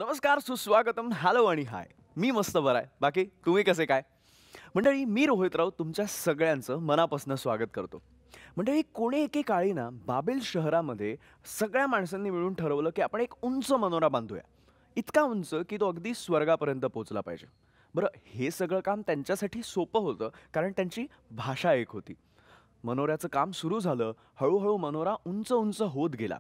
नमस्कार, सुस्वागतम, हॅलो आणि हाय. मी मस्त बरा आहे. बाकी तुम्ही कसे काय? मंडळी, मी रोहित राऊत तुमच्या सगळ्यांचं मनापासून स्वागत करतो. मंडळी, कोणी एकेकाळी ना बाबेल शहरामध्ये सगळ्या माणसांनी मिळून ठरवलं की आपण एक उंच मनोरा बांधूया. इतका उंच की तो अगदी स्वर्गापर्यंत पोहोचला पाहिजे. बरं, हे सगळं काम त्यांच्यासाठी सोपं होतं कारण त्यांची भाषा एक होती. मनोऱ्याचं काम सुरू झालं. हळूहळू मनोरा उंच उंच होत गेला.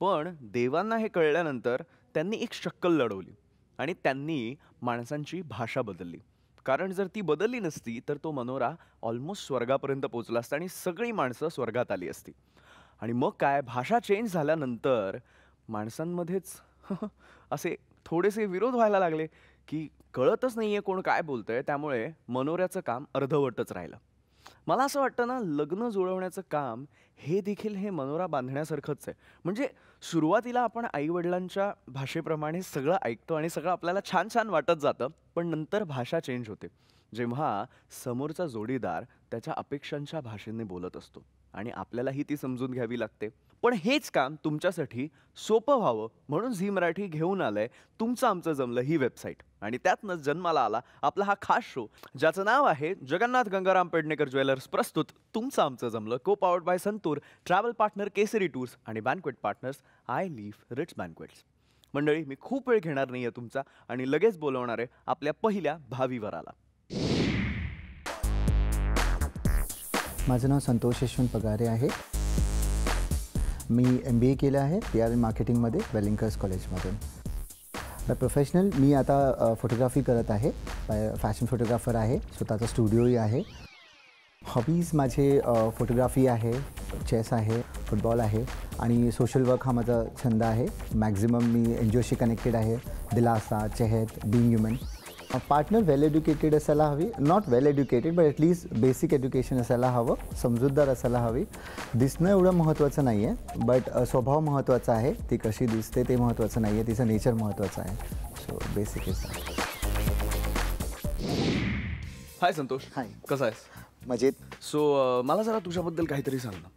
पण देवांना हे कळल्यानंतर त्यांनी एक शक्कल लढवली आणि त्यांनी माणसांची भाषा बदलली. कारण जर ती बदलली नसती तर तो मनोरा ऑलमोस्ट स्वर्गापर्यंत पोहोचला असता आणि सगळी माणसं स्वर्गात आली असती. आणि मग काय, भाषा चेंज झाल्यानंतर माणसांमध्येच असे थोडेसे विरोध व्हायला लागले की कळतच नाहीये कोण काय बोलतंय, त्यामुळे मनोऱ्याचं काम अर्धवटच राहिलं. मला असं वाटतं ना, लग्न जुळवण्याचं काम हे देखील हे मनोरा बांधण्यासारखंच आहे. म्हणजे सुरुवातीला आपण आईवडिलांच्या भाषेप्रमाणे सगळं ऐकतो आणि सगळं आपल्याला छान छान वाटत जातं. पण नंतर भाषा चेंज होते जेव्हा समोरचा जोडीदार त्याच्या अपेक्षांच्या भाषेने बोलत असतो आणि आपल्यालाही ती समजून घ्यावी लागते. पण हेच काम तुमच्यासाठी सोपं व्हावं म्हणून झी मराठी घेऊन आलंय तुमचं आमचं जमलं ही वेबसाईट. आणि त्यातनंच जन्माला आला आपला हा खास शो, ज्याचं नाव आहे जगन्नाथ गंगाराम पेडणेकर ज्वेलर्स प्रस्तुत तुमचं आमचं जमलं, co powered by Santoor, travel partner Kesari tours आणि banquet partners I live rich banquets. मंडळी, मी खूप वेळ घेणार नाहीये तुमचा आणि लगेच बोलवणार आहे आपल्या पहिल्या भावी वराला. माझं नाव संतोष यशवंत पगारे आहे. मी MBA केलं आहे PR मार्केटिंगमध्ये वेलिंगकर्स कॉलेजमधून. प्रोफेशनल मी आता फोटोग्राफी करत आहे. फॅशन फोटोग्राफर आहे. स्वतःचा स्टुडिओही आहे. हॉबीज माझे फोटोग्राफी आहे, चेस आहे, फुटबॉल आहे आणि सोशल वर्क हा माझा छंद आहे. मॅक्झिमम मी NGOशी कनेक्टेड आहे. दिलासा, चेहत, बीइंग ह्युमन. पार्टनर वेल एज्युकेटेड असायला हवी. Not well educated but at least basic education असायला हवं. समजूतदार असायला हवी. दिसणं एवढं महत्त्वाचं नाही आहे, बट स्वभाव महत्त्वाचा आहे. ती कशी दिसते ते महत्त्वाचं नाही आहे, तिचं नेचर महत्त्वाचं आहे. So basic is that. Hi Santosh. Hi. कसा आहेस? मजेत. सो मला जरा तुझ्याबद्दल काहीतरी सांग ना.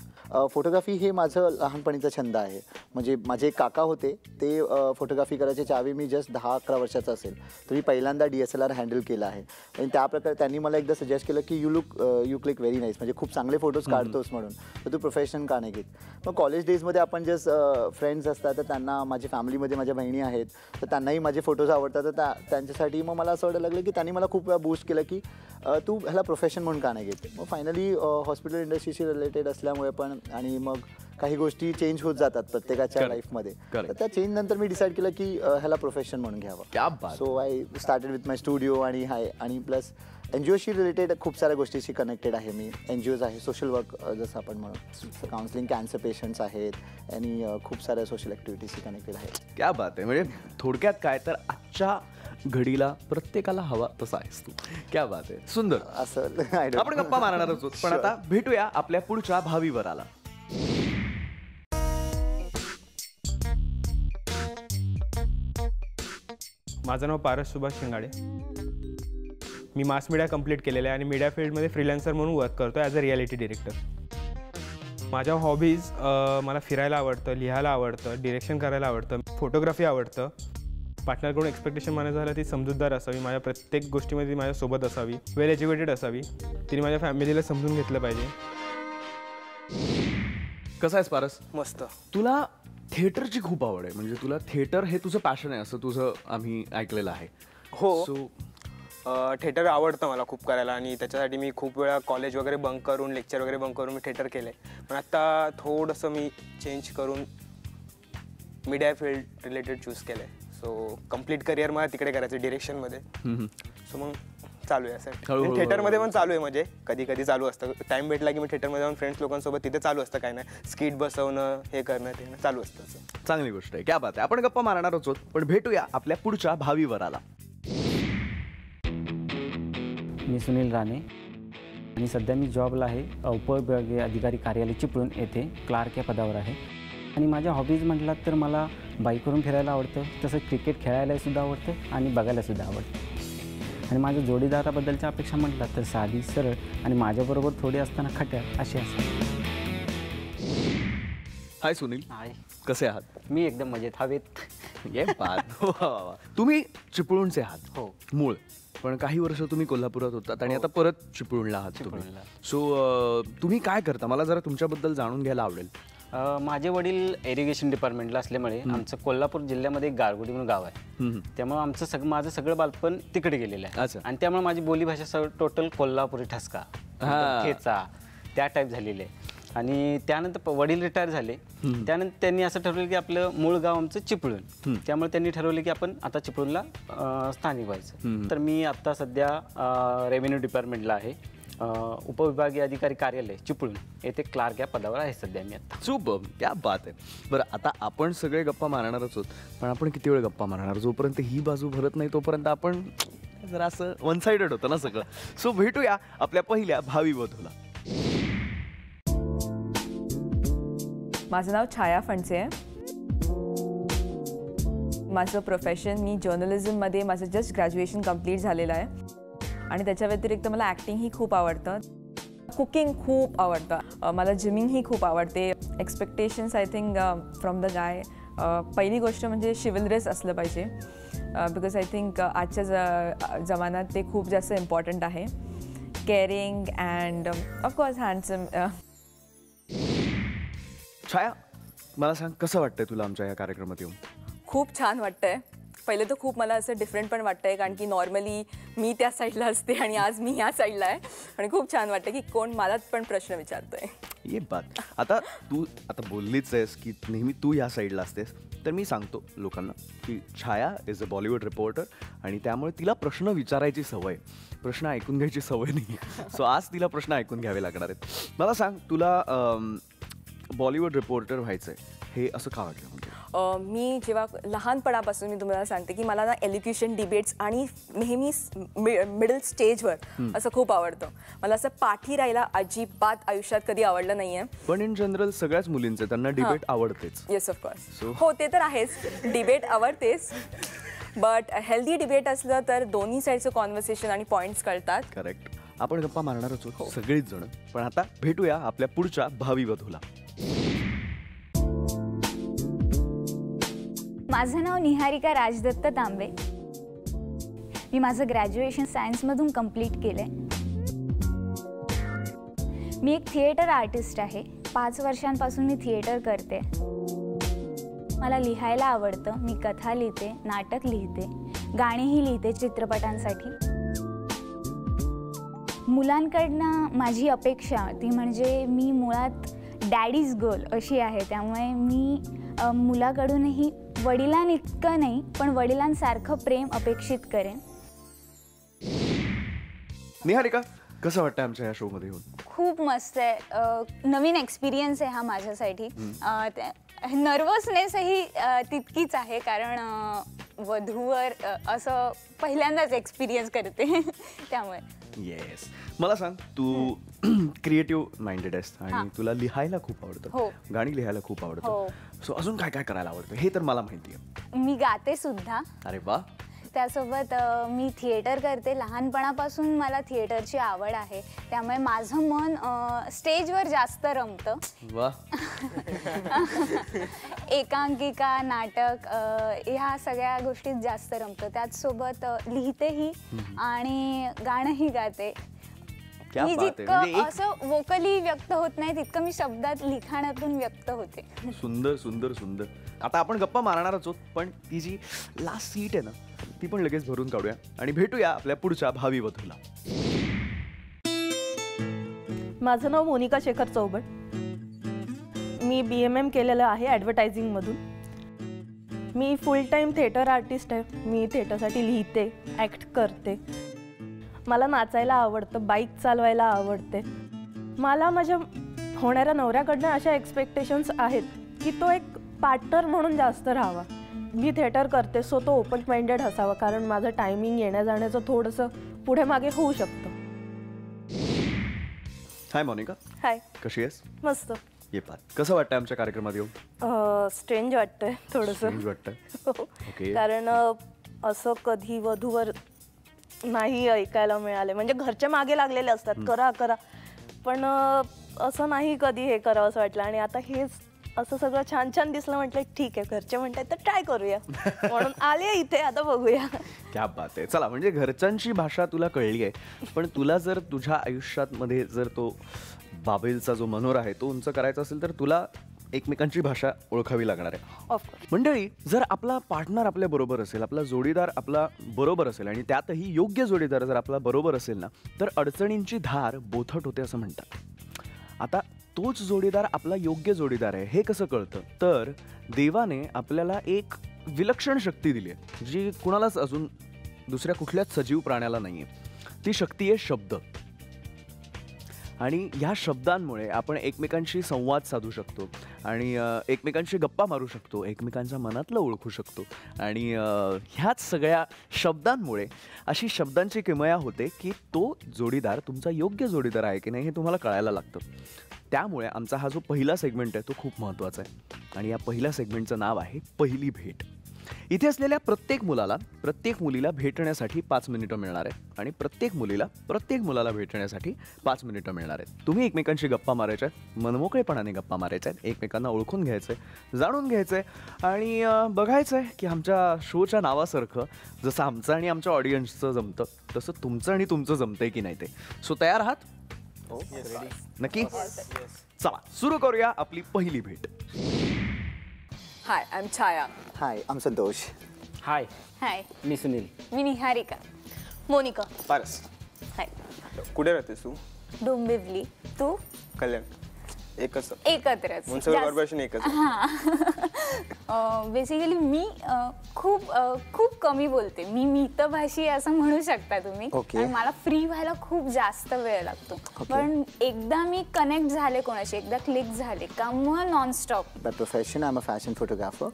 फोटोग्राफी हे माझं लहानपणीचा छंद आहे. म्हणजे माझे काका होते, ते फोटोग्राफी करायचे ज्यावेळी मी जस्ट 10-11 वर्षाचा असेल. तर मी पहिल्यांदा DSLR हँडल केला आहे. आणि त्याप्रकारे त्यांनी मला एकदा सजेस्ट केलं की यू क्लिक व्हेरी नाईस, म्हणजे खूप चांगले फोटोज काढतोस म्हणून, तर तू प्रोफेशन का नाही घेत. मग कॉलेज डेजमध्ये आपण जस्ट फ्रेंड्स असतात, तर त्यांना माझ्या फॅमिलीमध्ये माझ्या बहिणी आहेत, तर त्यांनाही माझे फोटोज आवडतात. तर त्यांच्यासाठी मग मला असं वाटायला लागलं की त्यांनी मला खूप वेळा बूस्ट केलं की तू ह्याला प्रोफेशन म्हणून का नाही घेत. मग फायनली हॉस्पिटल इंडस्ट्रीशी रिलेटेड असल्यामुळे पण, आणि मग काही गोष्टी चेंज होत जातात प्रत्येकाच्या लाईफमध्ये, तर त्या चेंज नंतर मी डिसाईड केलं की ह्याला प्रोफेशन म्हणून घ्यावं. So I started with my studio आणि आणि प्लस NGOशी रिलेटेड खूप साऱ्या गोष्टीशी कनेक्टेड आहे मी. NGOज आहे, सोशल वर्क जसं आपण म्हणू, काउन्सिलिंग कॅन्सर पेशंट्स आहेत आणि खूप साऱ्या सोशल ॲक्टिव्हिटीशी कनेक्टेड आहेत. क्या बात आहे. म्हणजे थोडक्यात काय तर आजच्या घडीला प्रत्येकाला हवा तसा आहेस तू. क्या बात आहे, सुंदर. असं आपण गप्पा मारणार आहोत, पण आता भेटूया आपल्या पुढच्या भावी वराला. माझं नाव पारस सुभाष शिंगाडे. मी मास मीडिया कंप्लीट केलेलं आहे आणि मीडिया फील्डमध्ये फ्रीलान्सर म्हणून वर्क करतो ॲज अ रियालिटी डिरेक्टर. माझ्या हॉबीज, मला फिरायला आवडतं, लिहायला आवडतं, डिरेक्शन करायला आवडतं, फोटोग्राफी आवडतं. पार्टनरकडून एक्सपेक्टेशन म्हणायचं झालं ती समजूतदार असावी, माझ्या प्रत्येक गोष्टीमध्ये ती माझ्यासोबत असावी, वेल एज्युकेटेड असावी, तिने माझ्या फॅमिलीला समजून घेतलं पाहिजे. कसा आहेस पारस? मस्त. तुला थिएटरची खूप आवड आहे, म्हणजे तुला थिएटर हे तुझं पॅशन आहे असं तुझं आम्ही ऐकलेलं आहे. हो. सो थिएटर आवडतं मला खूप करायला आणि त्याच्यासाठी मी खूप वेळा कॉलेज वगैरे बंक करून, लेक्चर वगैरे बंक करून मी थिएटर केलं आहे. पण आत्ता थोडंसं मी चेंज करून मीडिया फील्ड रिलेटेड चूज केलं आहे. सो कम्प्लीट करिअर मला तिकडे करायचं डिरेक्शनमध्ये. सो मग चालू आहे असं. थिएटरमध्ये पण चालू आहे, म्हणजे कधी कधी चालू असतं. टाईम भेटला की मी थिएटरमध्ये जाऊन फ्रेंड्स लोकांसोबत तिथे चालू असतं, काय नाही स्किट बसवणं, हे करणं, ते चालू असतं. चांगली गोष्ट आहे. क्या बात आहे. आपण गप्पा मारणार आहोत, पण भेटूया आपल्या पुढच्या भावी वराला. मी सुनील राणे आणि सध्या मी जॉबला आहे. उपविभागीय अधिकारी कार्यालय चिपळूण येथे क्लार्क या पदावर आहे. आणि माझ्या हॉबीज म्हटलात तर मला बाईकवरून फिरायला आवडतं, तसं क्रिकेट खेळायलासुद्धा आवडतं आणि बघायलासुद्धा आवडतं. आणि माझ्या जोडीदाराबद्दलच्या अपेक्षा म्हटलात तर साधी, सरळ आणि माझ्याबरोबर थोडी असताना खट्याळ अशी असतात. हाय सुनील. हाय. कसे आहात? मी एकदम मजेत. हवेत ये बात. वा, वा, वा. तुम्ही चिपळूणचे आहात. हो. मूळ, पण काही वर्ष तुम्ही कोल्हापुरात होतात आणि आता परत चिपळूणला आहात तुम्ही. चिपळूणला. सो तुम्ही काय करता, मला जरा तुमच्याबद्दल जाणून घ्यायला आवडेल. माझे वडील इरिगेशन डिपार्टमेंटला असल्यामुळे आमचं कोल्हापूर जिल्ह्यामध्ये एक गारगोटी म्हणून गाव आहे. त्यामुळे माझं सगळं बालपण तिकडे गेलेलं आहे. अच्छा. आणि त्यामुळे माझी बोलीभाषा सगळं टोटल कोल्हापुरी ठसका, ठेचा त्या टाईप झालेले आहे. आणि त्यानंतर वडील रिटायर झाले. त्यानंतर त्यांनी असं ठरवलं की आपलं मूळ गाव आमचं चिपळूण, त्यामुळे त्यांनी ठरवलं की आपण आता चिपळूणला स्थानिक व्हायचं. तर मी आता सध्या रेव्हेन्यू डिपार्टमेंटला आहे. उपविभागीय अधिकारी कार्यालय चिपळूण येथे क्लार्क या पदावर आहे सध्या मी आता. सुपर, क्या बात आहे. बरं, आता आपण सगळे गप्पा मारणारच आहोत, पण आपण किती वेळ गप्पा मारणार? जोपर्यंत ही बाजू भरत नाही तोपर्यंत आपण जरा असं वन साइडेड होतं ना सगळं. सो भेटूया आपल्या पहिल्या भावी वधूला. माझं नाव छाया फणसे आहे. माझं प्रोफेशन, मी जर्नलिझममध्ये माझं जस्ट ग्रॅज्युएशन कंप्लीट झालेलं आहे. आणि त्याच्या व्यतिरिक्त मला ॲक्टिंगही खूप आवडतं, कुकिंग खूप आवडतं, मला जिमिंगही खूप आवडते. Expectations I think from the guy, पहिली गोष्ट म्हणजे शिवलरस असलं पाहिजे, बिकॉज आय थिंक आजच्या जमान्यात ते खूप जास्त इम्पॉर्टंट आहे. Caring and of course handsome. Chhaya, मला सांग, कसं वाटतंय तुला आमच्या या कार्यक्रमात येऊन? खूप छान वाटतंय. पहिले तर खूप मला असं डिफरंट पण वाटतंय, कारण की नॉर्मली मी त्या साईडला असते आणि आज मी ह्या साईडला आहे. आणि खूप छान वाटतं की कोण मला पण प्रश्न विचारतोय. ये बात. आता तू बोललीच आहेस की नेहमी तू या साईडला असतेस, तर मी सांगतो लोकांना की छाया इज अ बॉलिवूड रिपोर्टर आणि त्यामुळे तिला प्रश्न विचारायची सवय, प्रश्न ऐकून घ्यायची सवय नाही. सो आज तिला प्रश्न ऐकून घ्यावे लागणार आहेत. मला सांग, तुला बॉलिवूड रिपोर्टर व्हायचं आहे हे असं का वाटलं? म्हणजे मी जेव्हा लहानपणापासून मी तुम्हाला सांगते की मला ना एलिक्युशन डिबेट्स आणि नेहमी मिडल स्टेजवर असं खूप आवडतं. मला असं पाठी राहायला अजिबात आयुष्यात कधी आवडलं नाही आहे. पण इन जनरल सगळ्याच मुलींचे त्यांना डिबेट आवडतेच. Yes of course. हो, ते तर आहेच, डिबेट आवडतेच. बट हेल्दी डिबेट असलं तर दोन्ही साईडचं कॉन्व्हर्सेशन आणि पॉईंट्स कळतात. करेक्ट. आपण गप्पा मारणारच आहोत सगळीच जण. पण आता भेटूया आपल्या पुढच्या भावी वधूला. माझं नाव निहारिका राजदत्त तांबे. मी माझं ग्रॅज्युएशन सायन्समधून कंप्लीट केलं आहे. मी एक थिएटर आर्टिस्ट आहे. 5 वर्षांपासून मी थिएटर करते. मला लिहायला आवडतं. मी कथा लिहिते, नाटक लिहिते, गाणीही लिहिते चित्रपटांसाठी. मुलांकडनं माझी अपेक्षा ती म्हणजे मी मुळात डॅडीज गर्ल अशी आहे. त्यामुळे मी मुलाकडूनही वडिलांइतकं नाही पण वडिलांसारखं प्रेम अपेक्षित करेन. निहारिका, कसं वाटतं आमच्या या शोमध्ये येऊन? खूप मस्त आहे. नवीन एक्सपिरियन्स आहे हा माझ्यासाठी. नर्वसनेसही तितकीच आहे, कारण वधूवर असं पहिल्यांदाच एक्सपिरियन्स करते त्यामुळे. येस. मला सांग, तू क्रिएटिव्ह माइंडेड आहेस आणि तुला लिहायला खूप आवडतं, गाणी लिहायला खूप आवडतं. सो अजून काय काय करायला आवडतं हे तर मला माहिती आहे. मी गाते सुद्धा. अरे वा. त्यासोबत मी थिएटर करते. लहानपणापासून मला थिएटरची आवड आहे, त्यामुळे माझं मन स्टेजवर जास्त रमतं. वा. एकांकिका, नाटक ह्या सगळ्या गोष्टीत जास्त रमतं. त्याचसोबत लिहितेही आणि गाणंही गाते. मी जितकं असं वोकली व्यक्त होत नाही तितकं मी शब्दात लिखाणातून व्यक्त होते. सुंदर सुंदर सुंदर. आता आपण गप्पा मारणारच आहोत, पण ती जी लास्ट सीट आहे ना ती पण लगेच भरून काढूया आणि भेटूया आपल्या पुढच्या भावी वधूला. माझं नाव मोनिका शेखर चौबट. मी BMM केलेलं आहे ॲडव्हर्टायझिंगमधून. मी फुल टाईम थिएटर आर्टिस्ट आहे. मी थिएटरसाठी लिहिते, ॲक्ट करते. मला नाचायला आवडतं, बाईक चालवायला आवडते. मला माझ्या होणाऱ्या नवऱ्याकडनं अशा एक्सपेक्टेशन्स आहेत की तो एक पार्टनर म्हणून जास्त राहावा. मी थिएटर करते सो तो ओपन माइंडेड असावा, कारण माझं टायमिंग येण्या जाण्याचं थोडंसं पुढे मागे होऊ शकतं. हाय मोनिका. हाय. कशी आहेस? मस्त. ये पाहत. कसं वाटतं आमच्या कार्यक्रमात येऊन? स्ट्रेंज वाटतंय थोडंसं. स्ट्रेंज वाटतंय. ओके. कारण असं कधी वधूवर नाही ऐकायला मिळाले. म्हणजे घरचे मागे लागलेले असतात, करा करा, पण असं नाही कधी हे करावं असं वाटलं. आणि आता हेच असं सगळं छान छान दिसलं, म्हटलं ठीक आहे, घरचे म्हणतात तर ट्राय करूया म्हणून आले इथे, आता बघूया. क्या बात आहे. चला, म्हणजे घरच्यांची भाषा तुला कळली आहे, पण तुला जर तुझ्या आयुष्यात मध्ये जर तो बाबेलचा जो मनोरा आहे तो उंच करायचा असेल तर तुला एकमेकांची भाषा ओळखावी लागणार आहे. ऑफकोर्स. मंडळी, जर आपला पार्टनर आपल्या बरोबर असेल, आपला जोडीदार आपला बरोबर असेल आणि त्यातही योग्य जोडीदार जर आपला बरोबर असेल ना, तर अडचणींची धार बोथट होते असं म्हणतात. आता तोच जोडीदार आपला योग्य जोडीदार आहे हे कसं कळतं? तर देवाने आपल्याला एक विलक्षण शक्ती दिली आहे, जी कुणालाच अजून दुसऱ्या कुठल्याच सजीव प्राण्याला नाही आहे. ती शक्ती आहे शब्द. आणि ह्या शब्दांमुळे आपण एकमेकांशी संवाद साधू शकतो आणि एकमेकांशी गप्पा मारू शकतो, एकमेकांच्या मनातलं ओळखू शकतो. आणि ह्याच सगळ्या शब्दांमुळे अशी शब्दांची किमया होते की तो जोडीदार तुमचा योग्य जोडीदार आहे की नाही हे तुम्हाला कळायला लागतं. त्यामुळे आमचा हा जो पहिला सेगमेंट आहे तो खूप महत्त्वाचा आहे आणि या पहिल्या सेगमेंटचं नाव आहे पहिली भेट. इथे असलेल्या प्रत्येक मुलाला प्रत्येक मुलीला भेटण्यासाठी 5 मिनिटं मिळणार आहेत आणि प्रत्येक मुलीला प्रत्येक मुलाला भेटण्यासाठी 5 मिनिटं मिळणार आहेत. तुम्ही एकमेकांशी गप्पा मारायच्या आहेत, मनमोकळेपणाने गप्पा मारायच्या आहेत, एकमेकांना ओळखून घ्यायचं आहे, जाणून घ्यायचं आहे आणि बघायचं आहे की आमच्या शोच्या नावासारखं जसं आमचं आणि आमच्या ऑडियन्सचं जमतं तसं तुमचं आणि तुमचं जमतंय की नाही ते. सो तयार आहात? नक्की? चला सुरू करूया आपली पहिली भेट. हाय, आय एम छाया. हाय, आम संतोष. हाय, हाय, मी सुनील. मी निहारिका. मोनिका. पारस. हाय. कुठे राहतेस तू? डोंबिवली. तू? कल्याण. एकच एकत्रच. म्युन्सिपल कॉर्पोरेशन एकच. बेसिकली मी खूप कमी बोलते. मी मितभाषी असं म्हणू शकता तुम्ही. Okay. आणि मला फ्री व्हायला खूप जास्त वेळ लागतो. पण एकदा मी कनेक्ट झाले कोणाशी, एकदा क्लिक झाले का मग nonstop. By profession I am a fashion photographer.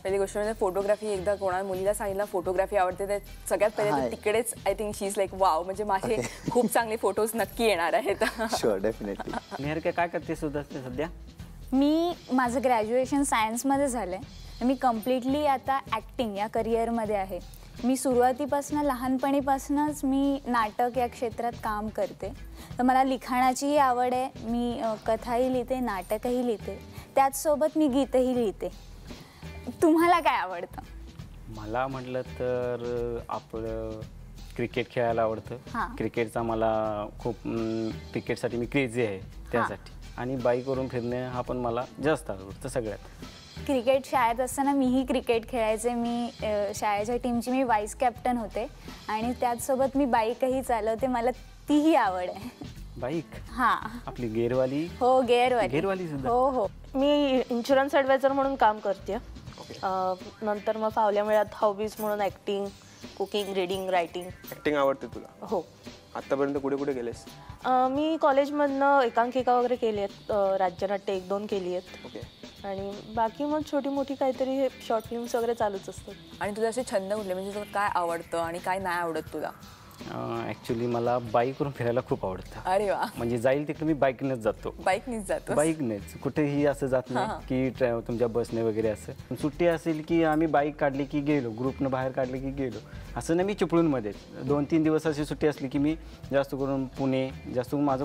पहिली गोष्ट म्हणजे फोटोग्राफी. एकदा कोणा मुलीला सांगितलं फोटोग्राफी आवडते तर सगळ्यात पहिले हाय. तिकडेच I think she is like wow, म्हणजे माझे खूप चांगले फोटोज नक्की येणार आहेत. Sure, definitely. निहारिका काय करते सुद्धा सध्या? मी माझं ग्रॅज्युएशन सायन्समध्ये झालं आहे. मी कम्प्लिटली आता ॲक्टिंग या करिअरमध्ये आहे. मी सुरुवातीपासून लहानपणीपासूनच मी नाटक या क्षेत्रात काम करते. तर मला लिखाणाचीही आवड आहे. मी कथाही लिहिते, नाटकही लिहिते, त्याचसोबत मी गीतही लिहिते. तुम्हाला काय आवडतं? मला म्हटलं तर आपलं क्रिकेट खेळायला आवडतं. हां. क्रिकेटचा मला खूप क्रिकेटसाठी मी क्रेझी आहे त्यासाठी. आणि बाईकवरून फिरणे हा पण मला जास्त आवडतं सगळ्यात. क्रिकेट शाळेत असताना मीही क्रिकेट खेळायचे. मी शाळेच्या टीमची मी व्हाईस कॅप्टन होते आणि त्याचसोबत मी बाईकही चालवते. मला तीही आवड आहे. बाईक? हां. आपली गेअरवाली? हो, गेअरवाली सुद्धा? हो हो. मी इन्शुरन्स ॲडवायझर म्हणून काम करते. नंतर मग फावल्या वेळात हॉबीज म्हणून acting, cooking, reading, writing. Acting आवडते तुला? हो. आतापर्यंत कुठे कुठे गेलेस? मी कॉलेजमधनं एकांकिका वगैरे केली आहेत. राज्यनाट्य 1-2 केली आहेत. ओके. आणि बाकी मग छोटी मोठी काहीतरी हे शॉर्ट फिल्म्स वगैरे चालूच असतात. आणि तुझे असे छंद कुठले, म्हणजे तुला काय आवडतं आणि काय नाही आवडत तुला? ॲक्च्युली मला बाईकवरून फिरायला खूप आवडतं. अरे वा. म्हणजे जाईल तिकडे मी बाईकनेच जातो. बाईकनीच जातो? बाईकनेच, कुठेही असं जात नाही की तुमच्या बसने वगैरे. असं सुट्टी असेल की आम्ही बाईक काढली की गेलो, ग्रुपनं बाहेर काढले की गेलो. असं नाही मी चिपळूणमध्ये 2-3 दिवस अशी सुट्टी असली की मी जास्त करून पुणे, जास्त करून माझं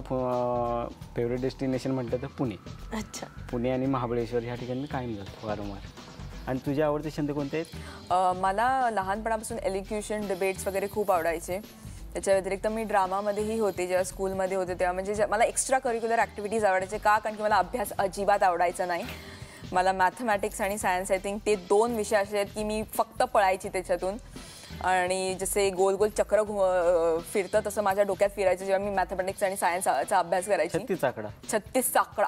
फेवरेट डेस्टिनेशन म्हटलं तर पुणे. अच्छा. पुणे आणि महाबळेश्वर ह्या ठिकाणी मी कायम जातो वारंवार. आणि तुझे आवडते छंद कोणते आहेत? मला लहानपणापासून एलिक्युशन, डिबेट्स वगैरे खूप आवडायचे. त्याच्या व्यतिरिक्त मी ड्रामामध्येही होते जेव्हा स्कूलमध्ये होते तेव्हा. म्हणजे मला एक्स्ट्रा करिक्युलर ॲक्टिव्हिटीज आवडायचे. का? कारण की मला अभ्यास अजिबात आवडायचा नाही. मला मॅथमॅटिक्स आणि सायन्स आय थिंक ते 2 विषय असे आहेत की मी फक्त पळायची त्याच्यातून. आणि जसे गोल गोल चक्र फिरतं तसं माझ्या डोक्यात फिरायचं जेव्हा मी मॅथमॅटिक्स आणि सायन्सचा अभ्यास करायची. 36 आकडा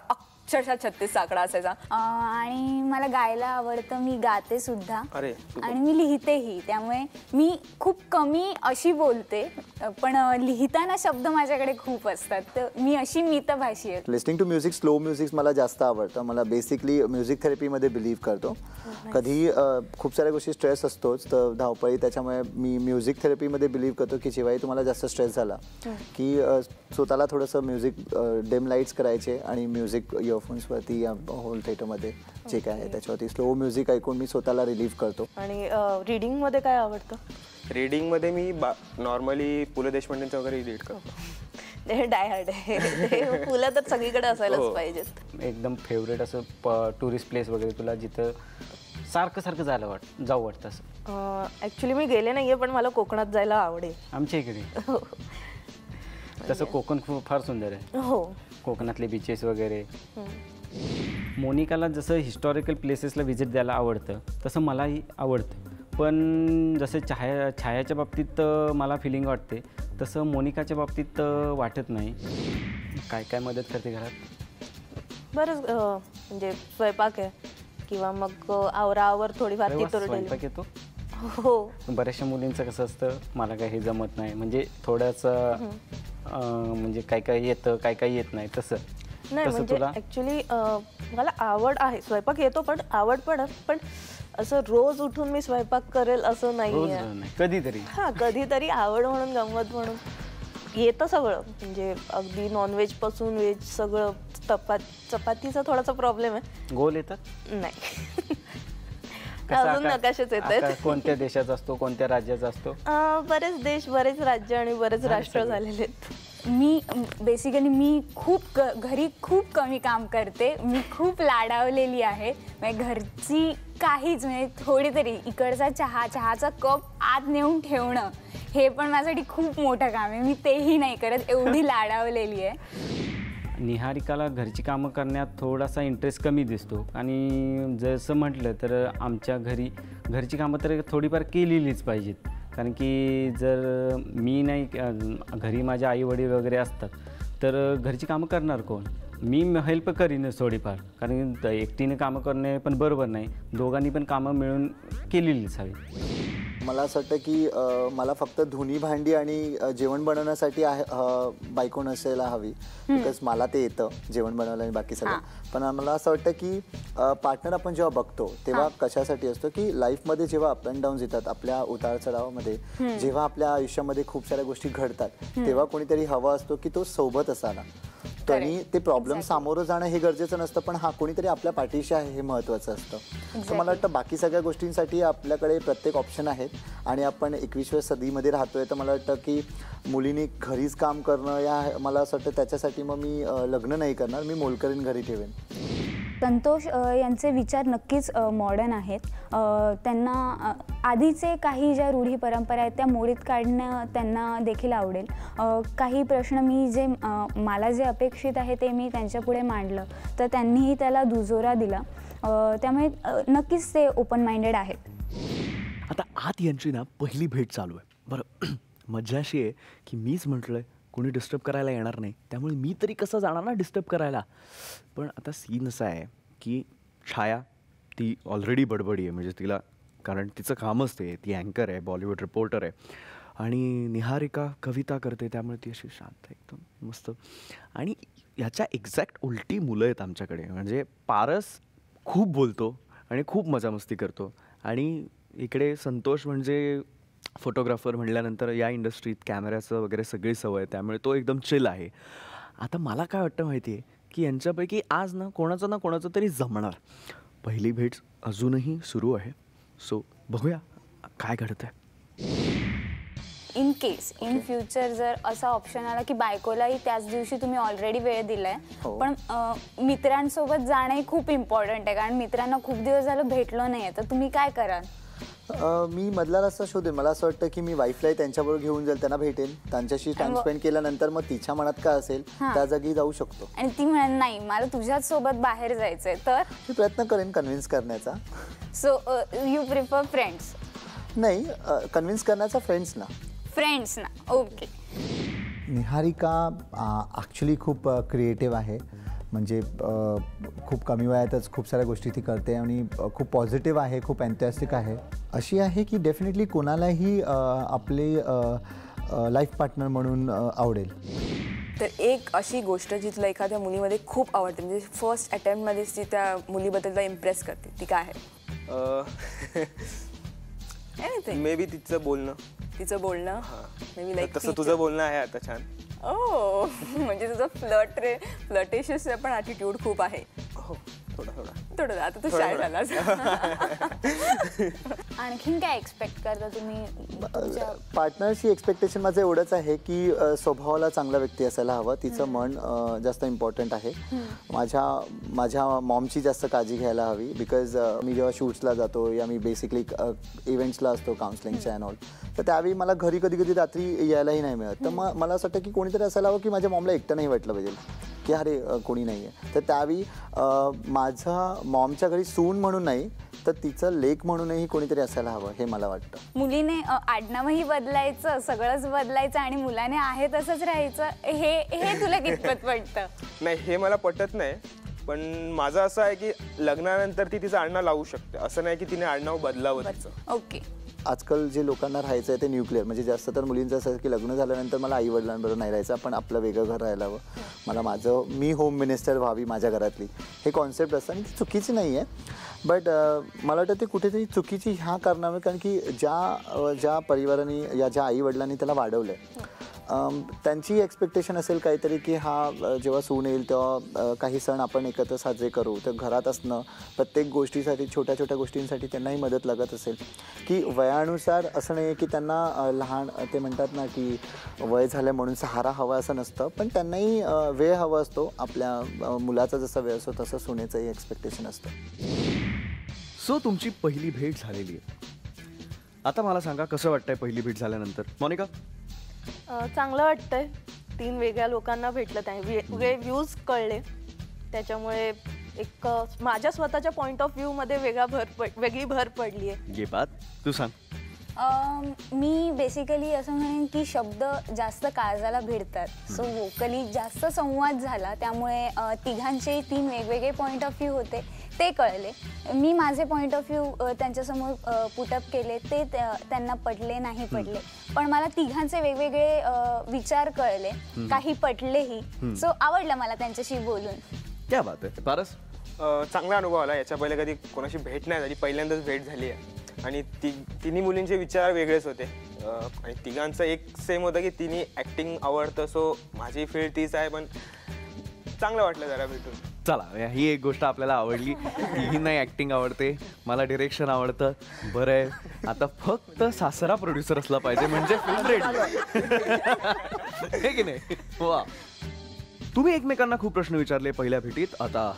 अक्षरशः 36 आकडा असायचा. आणि मला गायला आवडतं. मी गाते सुद्धा. अरे. आणि मी लिहितेही. त्यामुळे मी खूप कमी अशी बोलते, पण लिहिताना शब्द माझ्याकडे खूप असतात. तर मी अशी मितभाषी आहे. Listening to music, slow music मला जास्त आवडतं. मला बेसिकली म्युझिक थेरपीमध्ये बिलीव्ह करतो. कधी खूप साऱ्या गोष्टी स्ट्रेस असतोच तर धावपळी, त्याच्यामुळे मी म्युझिक थेरपीमध्ये बिलीव्ह करतो की जेव्हाही तुम्हाला जास्त स्ट्रेस झाला की स्वतःला थोडंसं म्युझिक डिम लाईट्स करायचे आणि म्युझिक इयरफोन्सवरती या होल थिएटरमध्ये जे काय आहे त्याच्यावरती स्लो म्युझिक ऐकून मी स्वतःला रिलीव्ह करतो. आणि रीडिंगमध्ये काय आवडतं? रीडिंगमध्ये मी नॉर्मली पु ल देशपांडेंचं वगैरे रीड करतो. हे डायहार्ड आहे. ते फुलं तर सगळीकडे असायलाच पाहिजेत. एकदम फेवरेट असं टुरिस्ट प्लेस वगैरे तुला जिथं सारखं जाऊ वाटतं असं? ॲक्च्युली मी गेले नाहीये, पण मला कोकणात जायला आवडेल. आमच्या इकडे तसं कोकण खूप फार सुंदर आहे. हो, कोकणातले बीचेस वगैरे. मोनिकाला जसं हिस्टॉरिकल प्लेसेसला व्हिजिट द्यायला आवडतं तसं मलाही आवडतं, पण जसं छायाच्या बाबतीत मला फिलिंग वाटते तसं मोनिकाच्या बाबतीत वाटत नाही. काय काय मदत करते घरात? बरंच म्हणजे स्वयंपाक आहे किंवा मग आवरावर थोडीफार स्वयंपाक येतो. हो, बऱ्याचशा मुलींचं कसं असतं, मला काही हे जमत नाही, म्हणजे थोडंसं म्हणजे काय काय येतं काय काय येत नाही, तसं नाही. म्हणजे ॲक्च्युली मला आवड आहे, स्वयंपाक येतो, पण आवड पण असं रोज उठून मी स्वयंपाक करेल असं नाही आहे. कधीतरी कधीतरी आवड म्हणून, गंमत म्हणून येतं सगळं. म्हणजे अगदी नॉनव्हेज पासून व्हेज सगळं. चपातीचा थोडासा प्रॉब्लेम आहे. गोल येतात? नाही. अजून नकाशेच येत आहेत. कोणत्या देशाचा असतो, कोणत्या राज्याचा असतो? बरेच देश, बरेच राज्य आणि बरेच राष्ट्र झालेले आहेत. मी बेसिकली घरी खूप कमी काम करते. मी खूप लाडावलेली आहे. म्हणजे घरची काहीच, म्हणजे थोडी तरी इकडचा चहाचा कप आत नेऊन ठेवणं हे पण माझ्यासाठी खूप मोठं काम आहे. मी तेही नाही करत, एवढी लाडावलेली आहे. निहारिकाला घरची कामं करण्यात थोडासा इंटरेस्ट कमी दिसतो, आणि जसं म्हटलं तर आमच्या घरची कामं तर थोडीफार केलेलीच पाहिजेत. कारण की जर मी नाही, घरी माझ्या आई वडील वगैरे असतात तर घरची कामं करणार कोण? मी हेल्प करीनच थोडीफार, कारण एकटीने कामं करणे पण बरोबर नाही. दोघांनी पण कामं मिळून केलेलीच हवी. मला असं वाटतं की मला फक्त धुनी भांडी आणि जेवण बनवण्यासाठी बायको नसायला हवी, बिकॉज मला ते येतं जेवण बनवायला आणि बाकी सगळं. पण मला असं वाटतं की पार्टनर आपण जेव्हा बघतो तेव्हा कशासाठी असतो की लाईफमध्ये जेव्हा अप अँड डाऊन्स येतात, आपल्या उतार चढावामध्ये जेव्हा आपल्या आयुष्यामध्ये खूप साऱ्या गोष्टी घडतात, तेव्हा कोणीतरी हवा असतो की तो सोबत असावा. आणि ते प्रॉब्लेम सामोरं जाणं हे गरजेचं नसतं, पण कोणीतरी आपल्या पाठीशी आहे हे महत्त्वाचं असतं. तर मला वाटतं बाकी सगळ्या गोष्टींसाठी आपल्याकडे प्रत्येक ऑप्शन आहेत, आणि आपण 21व्या सदीमध्ये राहतोय. तर मला वाटतं की मुलींनी घरीच काम करणं या मला असं वाटतं त्याच्यासाठी मग मी लग्न नाही करणार, मी मोलकरीण घरी ठेवेन. संतोष यांचे विचार नक्कीच मॉडर्न आहेत. त्यांना आधीचे काही ज्या रूढी परंपरा आहेत त्या मोडीत काढणं त्यांना देखील आवडेल. काही प्रश्न मला जे अपेक्षित आहे ते मी त्यांच्यापुढे मांडलं तर त्यांनीही त्याला दुजोरा दिला. त्यामुळे नक्कीच ते ओपन माइंडेड आहेत. आता आत यांची ना पहिली भेट चालू आहे. बरं, मजा अशी आहे की मीच म्हटलंय कोणी डिस्टर्ब करायला येणार नाही, त्यामुळे मी तरी कसं जाणार ना डिस्टर्ब करायला. पण आता सीन असा आहे की छाया ती ऑलरेडी बडबडी आहे, म्हणजे तिला, कारण तिचं कामच ते, ती अँकर आहे, बॉलिवूड रिपोर्टर आहे. आणि निहारिका कविता करते, त्यामुळे ती अशी शांत एकदम मस्त. आणि ह्याच्या एक्झॅक्ट उलटी मुलं आहेत आमच्याकडे. म्हणजे पारस खूप बोलतो आणि खूप मजा मस्ती करतो, आणि इकडे संतोष म्हणजे फोटोग्राफर म्हटल्यानंतर या इंडस्ट्रीत कॅमेऱ्याचं वगैरे सगळी सवय, त्यामुळे तो एकदम चिल आहे. आता मला काय वाटतं माहिती आहे की यांच्यापैकी आज ना कोणाचं तरी जमणार. पहिली भेट अजूनही सुरू आहे, सो बघूया काय घडतं आहे. इन फ्युचर जर असा ऑप्शन आला की बायकोलाही त्याच दिवशी तुम्ही ऑलरेडी वेळ दिलाय, पण मित्रांसोबत जाणंही खूप इम्पॉर्टंट आहे, कारण मित्रांना खूप दिवस झालं भेटलो नाही आहे, तर तुम्ही काय कराल? मी मधला रस्ता शोधेन. मला असं वाटतं की मी वाईफलाही त्यांच्याबरोबर घेऊन जाईल, त्यांना भेटेन, त्यांच्याशी टाइम स्पेंड केल्यानंतर मग तिच्या मनात काय असेल त्या जागी जाऊ शकतो. आणि ती म्हणेल नाही मला तुझ्याच सोबत बाहेर जायचंय, तर मी प्रयत्न करेन कन्व्हिन्स करण्याचा. So you prefer friends? नाही, कन्व्हिन्स करण्याचा फ्रेंड्स ना. ओके. निहारिका ॲक्च्युली खूप क्रिएटिव्ह आहे, म्हणजे खूप कमी वयातच खूप साऱ्या गोष्टी ती करते आणि खूप पॉझिटिव्ह आहे, खूप एन्थुसियास्टिक आहे. अशी आहे की डेफिनेटली कोणालाही आपले लाईफ पार्टनर म्हणून आवडेल. तर एक अशी गोष्ट जी तुला एखाद्या मुलीमध्ये खूप आवडते, म्हणजे फर्स्ट अटेम्प्टमध्येच ती त्या मुलीबद्दल इम्प्रेस करते, ती काय आहे? मे बी तिचं बोलणं. मे बी लाईक तसं तुझं बोलणं आहे आता छान. म्हणजे तुझं फ्लटेशियस पण ॲटिट्यूड खूप आहे. हो, थोडा थोडं आता तू शाळेत आलास. आणखीन काय एक्सपेक्ट करता तुम्ही तुमच्या पार्टनरची एक्सपेक्टेशन माझं एवढंच आहे की स्वभावाला चांगला व्यक्ती असायला हवा, तिचं मन जास्त इम्पॉर्टंट आहे. माझ्या मॉमची जास्त काळजी घ्यायला हवी, बिकॉज मी जेव्हा शूट्सला जातो या मी बेसिकली इव्हेंट्सला असतो काउन्सिलिंगच्या अँड ऑल, तर त्यावेळी मला घरी कधी कधी रात्री यायलाही नाही मिळत. तर मग मला असं वाटतं की कोणीतरी असायला हवं की माझ्या मॉमला एकटं नाही वाटलं पाहिजे की अरे कोणी नाही आहे. तर त्यावेळी माझ्या मॉमच्या घरी सून म्हणून नाही तर तिचं लेक म्हणूनही कोणीतरी असायला हवं हे मला वाटतं. मुलीने आडनावही बदलायचं, सगळंच बदलायचं आणि मुलाने आहे तसंच राहायचं, हे तुला कितपत पटतं? नाही, हे मला पटत नाही. पण माझं असं आहे की लग्नानंतर ती तिचं आडनाव लावू शकते, असं नाही की तिने आडनाव बदलावं तिचं. ओके. आजकाल जे लोकांना राहायचं आहे ते न्यूक्लिअर, म्हणजे जास्त तर मुलींचं असं की लग्न झाल्यानंतर मला आई वडिलांबरोबर नाही राहायचं, आपण आपलं वेगळं घर राहायला हवं, मला मी होम मिनिस्टर व्हावी माझ्या घरातली, हे कॉन्सेप्ट असतं आणि ती चुकीची नाही आहे. बट मला वाटतं ते कुठेतरी चुकीची ह्या कारणामुळे, कारण की ज्या परिवाराने या ज्या आई वडिलांनी त्याला वाढवलं आहे त्यांची एक्सपेक्टेशन असेल काहीतरी की जेव्हा सून येईल तेव्हा काही सण आपण एकत्र साजरे करू, तर घरात असणं, प्रत्येक गोष्टीसाठी छोट्या छोट्या गोष्टींसाठी त्यांनाही मदत लागत असेल, की वयानुसार असं नाही की त्यांना लहान ते म्हणतात ना की वय झालं म्हणून सहारा हवा असं नसतं, पण त्यांनाही वेळ हवा असतो. आपल्या मुलाचा जसा वेळ असतो तसं सुनेचंही एक्सपेक्टेशन असतं. सो तुमची पहिली भेट झालेली आहे, आता मला सांगा कसं वाटतंय पहिली भेट झाल्यानंतर? मोनिका? चांगलं वाटतंय. 3 वेगळ्या लोकांना भेटलं, त्या वेगळे व्ह्यूज कळले, त्याच्यामुळे एक माझ्या स्वतःच्या पॉइंट ऑफ व्ह्यू मध्ये वेगळी भर पडली आहे. ये बात तू सांग. मी बेसिकली असं म्हणेन की शब्द जास्त काळजाला भिडतात, सो वोकली जास्त संवाद झाला, त्यामुळे तिघांचे 3 वेगवेगळे पॉईंट ऑफ व्ह्यू होते ते कळले. मी माझे पॉईंट ऑफ व्ह्यू त्यांच्यासमोर पुटअप केले, ते त्यांना पटले नाही पटले, पण मला तिघांचे वेगवेगळे विचार कळले, काही पटलेही, सो आवडलं मला त्यांच्याशी बोलून. क्या बात आहे. पारस? चांगला अनुभव आला. याच्या पहिले कधी कोणाशी भेट नाही झाली, पहिल्यांदाच भेट झाली आहे आणि तिन्ही मुलींचे विचार वेगळेच होते आणि तिघांचं एक सेम होतं की तिन्ही ॲक्टिंग आवडतं, सो माझी फील्ड तीच आहे, पण चांगलं वाटलं जरा भेटून. चला, ही एक गोष्ट आपल्याला आवडली, ही नाही ॲक्टिंग आवडते, मला डिरेक्शन आवडतं. बरं आहे, आता फक्त सासरा प्रोड्युसर असला पाहिजे म्हणजे फिल्म रेडी, हे की नाही? वा. तुम्ही एकमेकांना खूप प्रश्न विचारले पहिल्या भेटीत, आता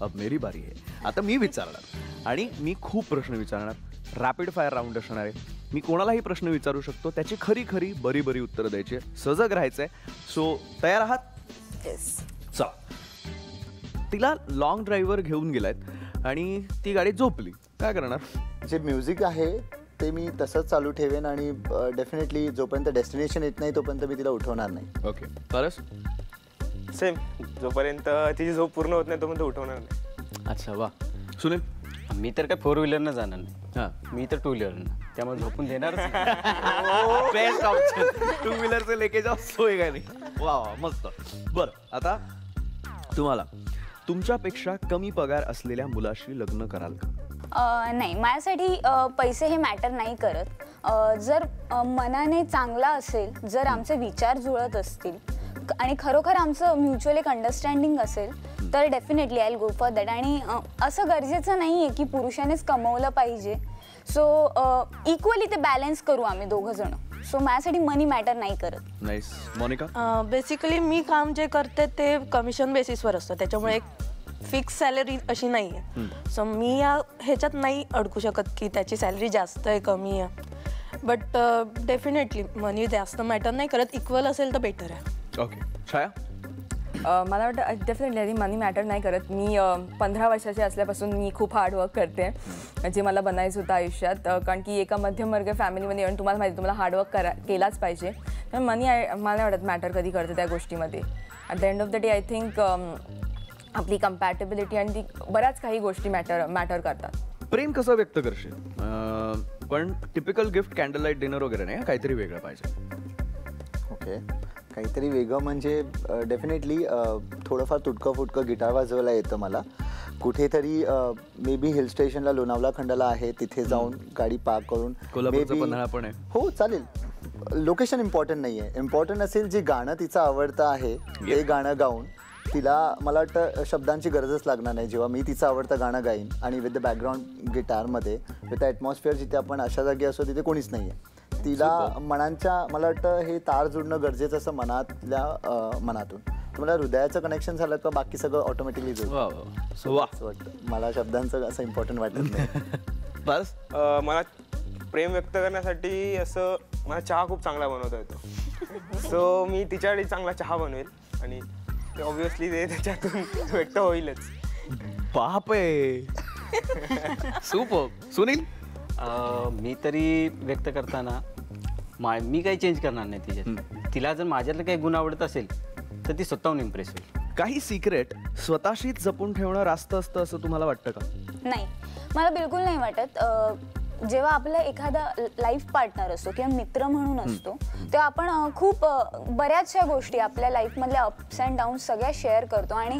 अब मेरी बारी आहे. आता मी विचारणार आणि मी खूप प्रश्न विचारणार, रॅपिड फायर राऊंड असणार आहे. मी कोणालाही प्रश्न विचारू शकतो, त्याची खरी खरी बरी बरी उत्तरं द्यायची, सजग राहायचंय. सो तयार आहात? येस. चला. तिला लॉंग ड्राईव्हवर घेऊन गेलायत आणि ती गाडी झोपली, काय करणार? जे म्युझिक आहे ते मी तसंच चालू ठेवेन आणि डेफिनेटली जोपर्यंत डेस्टिनेशन येत नाही तोपर्यंत मी तिला उठवणार नाही. ओके. परस? सेम, जोपर्यंत तिची झोप पूर्ण होत नाही तोपर्यंत उठवणार नाही. अच्छा, वा. सुनील? मी तर काय 4 व्हीलरनं जाणार नाही, हां, मी तर 2 व्हीलरनं, त्यामुळे झोपून देणारच. Best option. 2 व्हीलरचे लेके जाऊ, सोय काय नाही. वा वा, मस्त. बरं, आता तुम्हाला तुमच्यापेक्षा कमी पगार असलेल्या मुलाशी लग्न कराल का? नाही, माझ्यासाठी पैसे हे मॅटर नाही करत. जर मनाने चांगला असेल, जर आमचे विचार जुळत असतील आणि खरोखर आमचं म्युच्युअल एक अंडरस्टँडिंग असेल तर definitely I will go for that. आणि असं गरजेचं नाही आहे की पुरुषानेच कमवलं पाहिजे, सो इक्वली ते बॅलन्स करू आम्ही दोघं जण. सो माझ्यासाठी मनी मॅटर नाही करत. नाईस. मोनिका? बेसिकली मी काम जे करते ते कमिशन बेसिसवर असतं, त्याच्यामुळे एक फिक्स सॅलरी अशी नाही आहे. सो मी ह्याच्यात नाही अडकू शकत की त्याची सॅलरी जास्त आहे कमी आहे, बट डेफिनेटली मनी जास्त मॅटर नाही करत, इक्वल असेल तर बेटर आहे. ओके. छाया? मला वाटतं डेफिनेटली आधी मनी मॅटर नाही करत. मी 15 वर्षाची असल्यापासून मी खूप हार्डवर्क करते, जे मला बनायचं होतं आयुष्यात, कारण की एका मध्यमवर्ग फॅमिलीमध्ये येऊन तुम्हाला माहिती तुम्हाला हार्डवर्क केलाच पाहिजे. तर मनी मला नाही वाटत मॅटर कधी करते त्या गोष्टीमध्ये. At the end of the day I think आपली कम्पॅटेबिलिटी आणि ती बऱ्याच काही गोष्टी मॅटर करतात. प्रेम कसं व्यक्त करशील? पण typical gift, candle light dinner वगैरे नाही, काहीतरी वेगळं पाहिजे. ओके. काहीतरी वेगळं म्हणजे डेफिनेटली थोडंफार तुटकं फुटकं गिटार वाजवायला येतं मला. कुठेतरी मे बी हिल स्टेशनला लोणावळा खंडाला आहे, तिथे जाऊन गाडी पार्क करून कोल्हापूरचं पन्हाळा पण आहे. हो चालेल. लोकेशन इम्पॉर्टंट नाही आहे, इम्पॉर्टंट असेल जे गाणं तिचं आवडतं आहे ते गाणं गाऊन तिला मला वाटतं शब्दांची गरजच लागणार नाही जेव्हा मी तिचं आवडतं गाणं गाईन आणि विथ द बॅकग्राऊंड गिटारमध्ये विथ द ॲटमॉस्फिअर जिथे आपण अशा जागी असतो तिथे कोणीच नाही आहे. तिला मनांच्या मला वाटतं हे तार जुडणं गरजेचं असं मनातून तुम्हाला हृदयाचं कनेक्शन झालं का बाकी सगळं ऑटोमॅटिकली जुळतं. वाटतं मला शब्दांचं असं इम्पॉर्टंट वाटत नाही. बस मला प्रेम व्यक्त करण्यासाठी असं मला चहा खूप चांगला बनवता येतो. सो मी तिच्यासाठी चांगला चहा बनवेल आणि ऑब्विसली ते त्याच्यातून व्यक्त होईलच. बापरे सुपर. सुनील? मी तरी व्यक्त करताना मी काही चेंज करणार नाही तिच्यात. तिला जर माझ्यातलं काही गुण आवडत असेल तर ती स्वतःहून इम्प्रेस होईल. काही सिक्रेट स्वतःशीच जपून ठेवणं रास्त असतं असं तुम्हाला वाटतं का? नाही, मला बिलकुल नाही वाटत. जेव्हा आपला एखादा लाईफ पार्टनर असतो किंवा मित्र म्हणून असतो तेव्हा आपण खूप बऱ्याचशा गोष्टी आपल्या लाईफमधल्या अप्स अँड डाऊन्स सगळ्या शेअर करतो आणि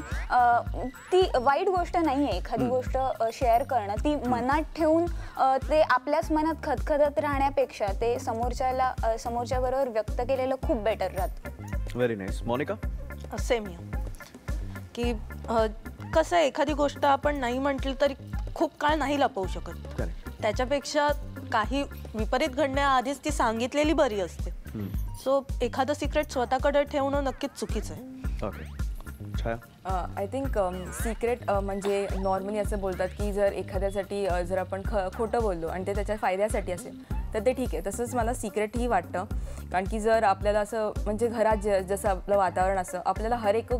ती वाईट गोष्ट नाही आहे. एखादी गोष्ट शेअर करणं ती मनात ठेवून ते आपल्याच मनात खदखदत राहण्यापेक्षा ते समोरच्याबरोबर व्यक्त केलेलं खूप बेटर राहतं. Very nice. मोनिका? सेम की कसं एखादी गोष्ट आपण नाही म्हटली तरी खूप काळ नाही लपवू शकत. त्याच्यापेक्षा काही विपरीत घडण्याआधीच ती सांगितलेली बरी असते. सो एखादं सिक्रेट स्वतःकडे ठेवणं नक्कीच चुकीचं आहे. ओके. आय थिंक सिक्रेट म्हणजे नॉर्मली असं बोलतात की जर एखाद्यासाठी जर आपण खोटं बोललो आणि ते त्याच्या फायद्यासाठी असेल तर ते ठीक आहे. तसंच मला सिक्रेटही वाटतं, कारण की जर आपल्याला असं म्हणजे घरात जसं आपलं वातावरण असं आपल्याला हर एक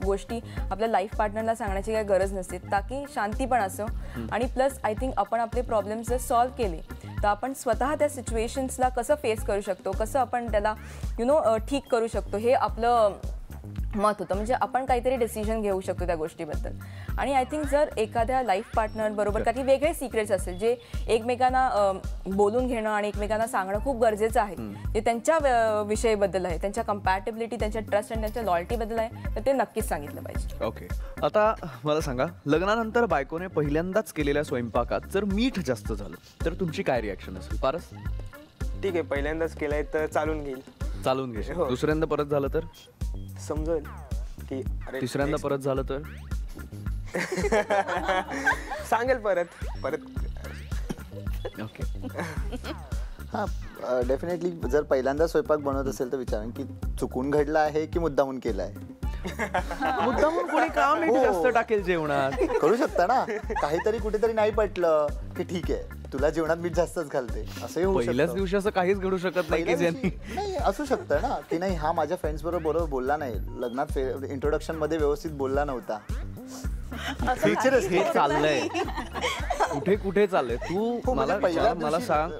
गोष्टी आपल्या लाईफ पार्टनरला सांगण्याची काही गरज नसते, ताकी शांती पण असो. आणि प्लस आय थिंक आपण आपले प्रॉब्लेम्स जर सॉल्व्ह केले तर आपण स्वतः त्या सिच्युएशन्सला कसं फेस करू शकतो, कसं आपण त्याला ठीक करू शकतो हे आपलं मत होतं. म्हणजे आपण काहीतरी डिसिजन घेऊ शकतो त्या गोष्टीबद्दल. आणि आय थिंक जर एखाद्या लाईफ पार्टनर बरोबर काही वेगळे सिक्रेट्स असेल जे एकमेकांना बोलून घेणं आणि एकमेकांना सांगणं खूप गरजेचं आहे, जे त्यांच्या विषयीबद्दल आहे, त्यांच्या कम्पॅटेबिलिटी, त्यांच्या ट्रस्ट आणि त्यांच्या लॉयल्टीबद्दल आहे, तर ते नक्कीच सांगितलं पाहिजे. ओके. आता मला सांगा, लग्नानंतर बायकोने पहिल्यांदाच केलेल्या स्वयंपाकात जर मीठ जास्त झालं तर तुमची काय रिॲक्शन असेल? पारस? ठीक आहे, पहिल्यांदाच केलंय तर चालून घेईल. चालून घेशील. दुसऱ्यांदा परत झालं तर समजेल की अरे. तिसऱ्यांदा परत झालं तर सांगेल परत. ओके. हां, डेफिनेटली जर पहिल्यांदा स्वयंपाक बनवत असेल तर विचारेन की चुकून घडला आहे की मुद्दामून केला आहे. मुद्दामून कोणी का मीठ जास्त टाकेल जेवणात? करू शकता ना, काहीतरी कुठेतरी नाही पटलं की ठीक आहे तुला जेवणात मीठ जास्तच घालते असंही होऊ शकतं. पहिल्याच दिवशी असं काहीच घडू शकत नाही की ज्यांनी नाही असू शकतं ना की नाही हा माझ्या फ्रेंड्स बरोबर बोलला नाही, लग्नात इंट्रोडक्शन मध्ये व्यवस्थित बोलला नव्हता. हे चाललंय कुठे कुठे चाललंय? तू मला सांग.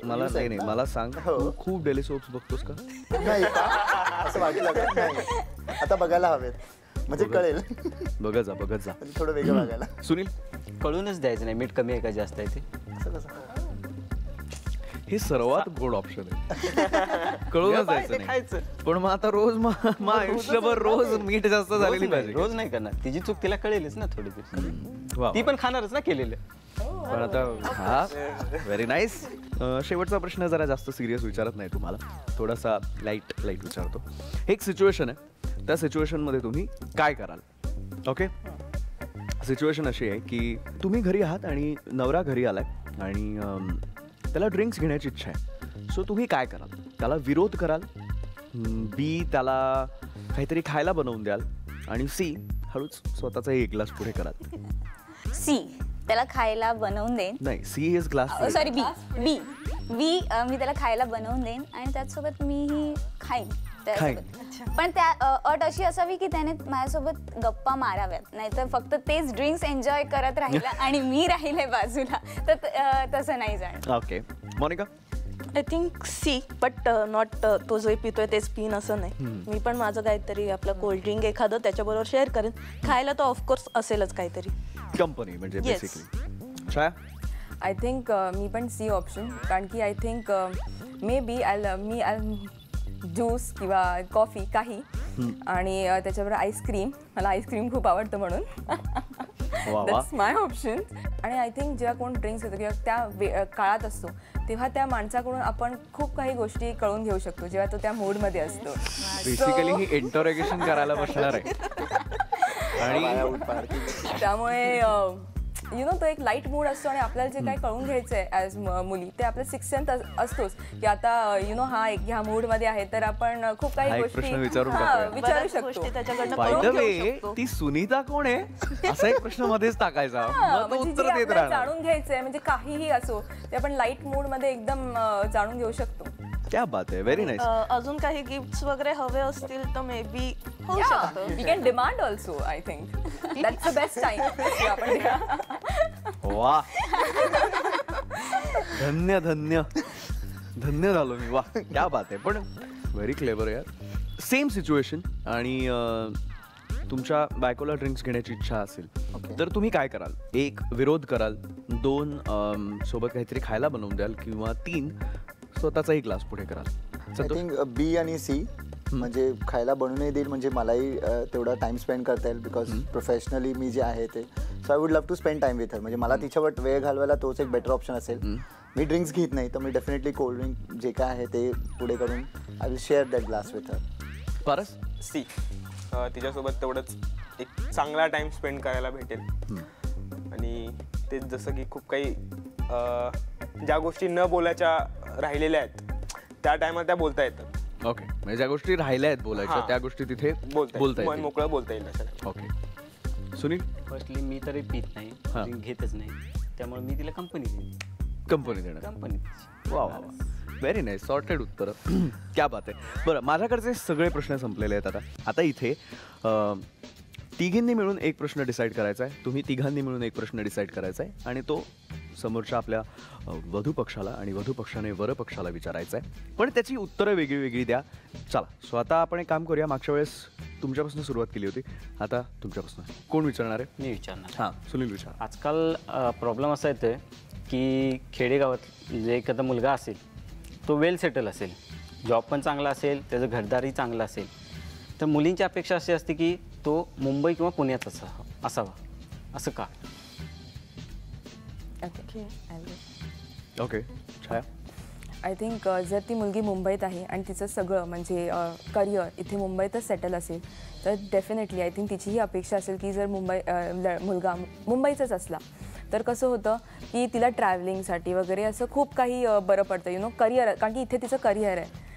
मला सांग, तू खूप डेली सोप्स बघतोस का? नाही असं वाटलं का? नाही, आता बघायला हवेत म्हणजे कळेल. बघत जा थोडं वेगळं बघायला. सुनील? कळूनच द्यायचं नाही मीठ कमी आहे का जास्त आहे ते. असं कसं? हे सर्वात गोड ऑप्शन आहे. कळूनच द्यायचं नाही. पण मग आता रोज मग आयुष्यभर रोज मीठ जास्त झालेली पाहिजे. रोज नाही करणार, तिची चूक तिला कळेलच ना थोडी तरी. ती पण खाणारच ना केलेलं. पण आता हा व्हेरी नाईस. शेवटचा प्रश्न जरा जास्त सिरियस विचारत नाही तुम्हाला, थोडासा लाईट विचारतो. एक सिच्युएशन आहे, त्या सिच्युएशनमध्ये तुम्ही काय कराल? ओके. सिच्युएशन अशी आहे की तुम्ही घरी आहात आणि नवरा घरी आलाय आणि त्याला ड्रिंक्स घेण्याची इच्छा आहे. सो तुम्ही काय कराल? त्याला विरोध कराल, बी त्याला काहीतरी खायला बनवून द्याल आणि सी हळूच स्वतःचा एक ग्लास पुढे कराल? सी त्याला खायला बनवून देईन. नाही, सी इज ग्लास. सॉरी, बी मी त्याला खायला बनवून देईन आणि त्याचसोबत मीही खाईन. पण त्या अट अशी असावी की त्याने माझ्यासोबत गप्पा माराव्यात, नाहीतर फक्त तेच ड्रिंक्स एन्जॉय करत राहिला आणि मी राहिले बाजूला तर तसं नाही जाणार. Okay. Monica? I think see, but not तो जे पितोय तेच पिन असं नाही. मी पण माझं काहीतरी आपलं कोल्ड्रिंक एखादं त्याच्याबरोबर शेअर करेन. खायला तर ऑफकोर्स असेलच काहीतरी कंपनी म्हणजे बेसिकली. छाया? आय थिंक मी पण सी ऑप्शन, कारण की I think may be me juice किंवा कॉफी काही आणि त्याच्याबरोबर आईस्क्रीम. मला आईस्क्रीम खूप आवडतं म्हणून दॅट्स माय ऑप्शन. आणि आय थिंक जेव्हा कोण ड्रिंक्स येतो किंवा त्या काळात असतो तेव्हा त्या माणसाकडून आपण खूप काही गोष्टी कळून घेऊ शकतो जेव्हा तो त्या मूडमध्ये असतो. बेसिकली ही इंटरोगेशन करायला बसणार आहे. त्यामुळे तो एक लाईट मूड असतो आणि आपल्याला जे काही कळून घ्यायचंय ॲज मुली ते आपलं 6th सेन्स असतोच की आता हा एक ह्या मूड मध्ये आहे तर आपण खूप काही गोष्टी विचारू शकतो. ती सुनीता कोण आहे असा एक प्रश्न मध्येच टाकायचा, उत्तर देत राहणार. जाणून घ्यायचंय म्हणजे काहीही असो ते आपण लाईट मूड मध्ये एकदम जाणून घेऊ शकतो. क्या बात आहे, व्हेरी नाईस. अजून काही गिफ्ट्स वगैरे हवे असतील तर मे बी होऊ शकतं. We can demand also. I think that's the best time. वा, धन्य धन्य धन्य झालो मी. वा, क्या बात आहे. पण व्हेरी क्लेवर यार. सेम सिच्युएशन आणि तुमच्या बायकोला ड्रिंक्स घेण्याची इच्छा असेल तर तुम्ही काय कराल? 1 विरोध कराल, 2 सोबत काहीतरी खायला बनवून द्याल, किंवा 3 स्वतःचाही ग्लास पुढे कराल. आय थिंक बी आणि सी, म्हणजे खायला बनवूनही देईल, म्हणजे मलाही तेवढा टाइम स्पेंड करता येईल, बिकॉज प्रोफेशनली मी जे आहे ते. So I would love to spend time with her. म्हणजे मला तिच्यावर वेळ घालवायला तोच एक बेटर ऑप्शन असेल. मी ड्रिंक्स घेत नाही तर मी डेफिनेटली कोल्ड ड्रिंक जे काय आहे ते पुढे करून I will share that glass with her. परस सी, तिच्यासोबत तेवढंच एक चांगला टाइम स्पेंड करायला भेटेल. आणि ते जसं की खूप काही ज्या गोष्टी न बोलायच्या राहिलेल्या आहेत त्या टायमात त्या बोलता येतात. ओके, म्हणजे ज्या गोष्टी राहिल्या आहेत बोलायच्या त्या गोष्टी तिथे बोलता मन मोकळं बोलता येईल. ओके. सुनील? फर्स्टली मी तरी पित नाही, घेतच नाही, त्यामुळे मी तिला कंपनी देणार. कंपनी. वा वा, व्हेरी नाईस. सॉर्टेड उत्तर. क्या बात आहे. बरं, माझ्याकडचे सगळे प्रश्न संपलेले आहेत. आता इथे तिघींनी मिळून एक प्रश्न डिसाईड करायचा आहे. तुम्ही तिघांनी मिळून एक प्रश्न डिसाईड करायचा आहे आणि तो समोरच्या आपल्या वधू पक्षाला आणि वधू पक्षाने वर पक्षाला विचारायचा आहे. पण त्याची उत्तरं वेगळी वेगळी द्या. चला, सो आता आपण एक काम करूया. मागच्या वेळेस तुमच्यापासून सुरुवात केली होती, आता तुमच्यापासून. कोण विचारणार आहे? मी विचारणार. हां, सुनील विचार. आजकाल प्रॉब्लेम असा येतोय की खेडेगावात जे एखादा मुलगा असेल तो वेल सेटल असेल, जॉब पण चांगला असेल, त्याचं घरदारही चांगलं असेल, तर मुलींची अपेक्षा अशी असते की तो मुंबई किंवा पुण्यात असावा. असं का? Okay, Chhaya? आय थिंक जर ती मुलगी मुंबईत आहे आणि तिचं सगळं म्हणजे करिअर इथे मुंबईतच सेटल असेल तर डेफिनेटली आय थिंक तिची ही अपेक्षा असेल की जर मुलगा मुंबईचाच असला तर कसं होतं की तिला ट्रॅव्हलिंगसाठी वगैरे असं खूप काही बरं पडतं करिअर, कारण की इथे तिचं करिअर आहे.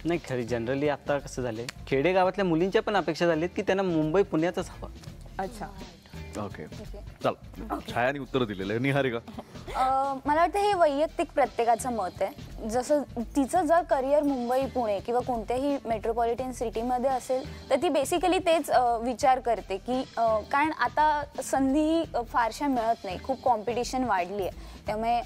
नाही, खरी जनरली आता कसं झालं आहे, खेडेगावातल्या मुलींच्या पण अपेक्षा झालीत की त्यांना मुंबई पुण्यातच हवं. अच्छा, ओके, चल. छायाने उत्तर दिलेलं आहे. निहारिका? मला वाटतं हे वैयक्तिक प्रत्येकाचं मत आहे. जसं तिचं जर करिअर मुंबई, पुणे किंवा कोणत्याही मेट्रोपॉलिटन सिटीमध्ये असेल तर ती बेसिकली तेच विचार करते की कारण आता संधी फारशा मिळत नाही, खूप कॉम्पिटिशन वाढली आहे. त्यामुळे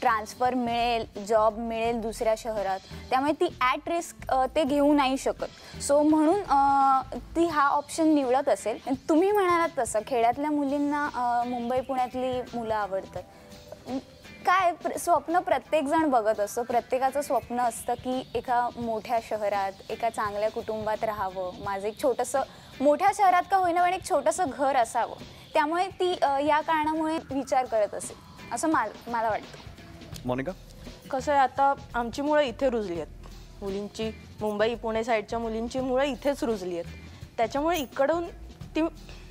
ट्रान्सफर मिळेल, जॉब मिळेल दुसऱ्या शहरात, त्यामुळे ती ॲट रिस्क ते घेऊ नाही शकत. सो म्हणून ती हा ऑप्शन निवडत असेल. तुम्ही म्हणालात तसं खेड्यातल्या मुलींना मुंबई पुण्यातली मुलं आवडतात. काय स्वप्न प्रत्येकजण बघत असतो. प्रत्येकाचं स्वप्न असतं की एका मोठ्या शहरात एका चांगल्या कुटुंबात राहावं, माझं एक छोटंसं, मोठ्या शहरात का होईना पण एक छोटंसं घर असावं. त्यामुळे ती या कारणामुळे विचार करत असेल असं मला वाटतं. मोनिका? कसं आहे, आता आमची मुलं इथे रुजली आहेत. मुलींची मुंबई पुणे साईडच्या मुलींची मुलं इथेच रुजली आहेत. त्याच्यामुळे इकडून ती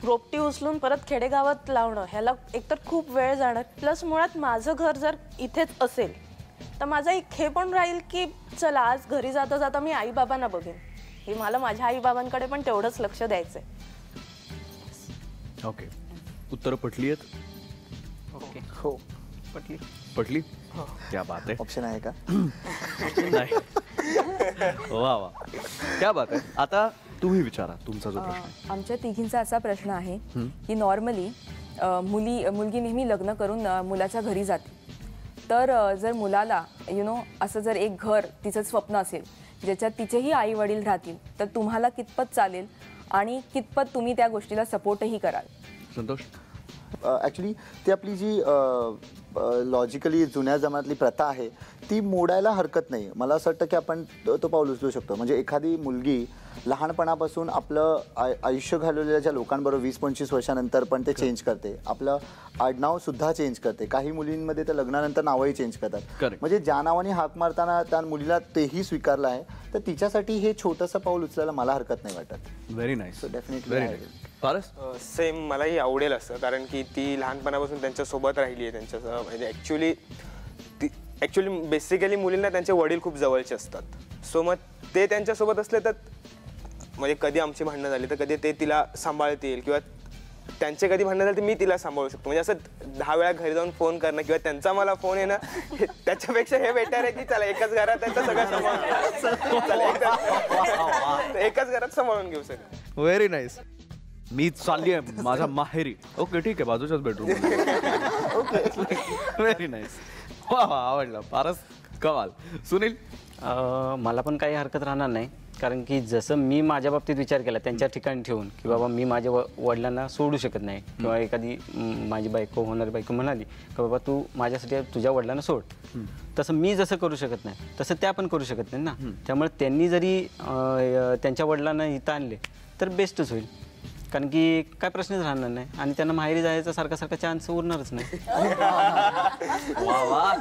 रोपटी उचलून परत खेडेगावात लावणं ह्याला एकतर खूप वेळ जाणार, प्लस मुळात माझं घर जर इथेच असेल तर माझं एक हे पण राहील की चला आज घरी जाता जाता मी आईबाबांना बघेन, हे मला माझ्या आईबाबांकडे पण तेवढंच लक्ष द्यायचंय. ओके, उत्तरं पटली आहेत? ओके, हो, पटली. क्या बात आहे. ऑप्शन आहे का? नाही. वा वा, क्या बात आहे. आता तुम्ही विचारा तुमचा जो प्रश्न. आमच्या तिघींचा असा प्रश्न आहे की नॉर्मली मुलगी नेहमी लग्न करून मुलाच्या घरी जाते. तर जर मुलाला असं जर एक घर तिचं स्वप्न असेल ज्याच्यात तिचेही आई वडील राहतील तर तुम्हाला कितपत चालेल आणि कितपत तुम्ही त्या गोष्टीला सपोर्टही कराल? संतोष? ॲक्च्युली ती आपली जी लॉजिकली जुन्या जमान्यातली प्रथा आहे ती मोडायला हरकत नाही. मला असं वाटतं की आपण तो पाऊल उचलू शकतो. म्हणजे एखादी मुलगी लहानपणापासून आपलं आयुष्य घालवलेल्या ज्या लोकांबरोबर 20-25 वर्षानंतर पण ते चेंज करते. आपलं आडनाव सुद्धा चेंज करते. काही मुलींमध्ये तर लग्नानंतर नावही चेंज करतात. म्हणजे ज्या नावाने हाक मारताना त्या मुलीला तेही स्वीकारलं आहे, तर तिच्यासाठी हे छोटंसं पाऊल उचलायला मला हरकत नाही वाटत. Very nice. सो डेफिनेटली फारस सेम मलाही आवडेल असं, कारण की ती लहानपणापासून त्यांच्यासोबत राहिली आहे. त्यांच्या म्हणजे ॲक्च्युली बेसिकली मुलींना त्यांचे वडील खूप जवळचे असतात. सो मग ते त्यांच्यासोबत असले तर म्हणजे कधी आमची भांडणं झाली तर कधी ते तिला सांभाळतील, किंवा त्यांचे कधी भांडणं झाली तर मी तिला सांभाळू शकतो. म्हणजे असं 10 वेळा घरी जाऊन फोन करणं किंवा त्यांचा मला फोन येणं त्याच्यापेक्षा हे बेटर आहे की चला एकाच घरात त्यांचं सगळं सांभाळून एकाच घरात सांभाळून घेऊ सगळं. Very nice. मी चालली आहे माझ्या माहेरी. ओके ठीक आहे, बाजूच्याच बेडरूम. Very nice. वा वा, आवडलं. फारच कमाल. सुनील? मला पण काही हरकत राहणार नाही, कारण की जसं मी माझ्या बाबतीत विचार केला त्यांच्या ठिकाणी ठेवून की बाबा मी माझ्या वडिलांना सोडू शकत नाही, किंवा एखादी माझी बायको होणारी बायको म्हणाली की बाबा तू माझ्यासाठी तुझ्या वडिलांना सोड, तसं मी जसं करू शकत नाही तसं त्या पण करू शकत नाही ना. त्यामुळे त्यांनी जरी त्यांच्या वडिलांना इथं आणले तर बेस्टच होईल, कारण की काय प्रश्नच राहणार नाही आणि त्यांना माहेरी जायचा सारखा चान्स उरणारच नाही. वा वा,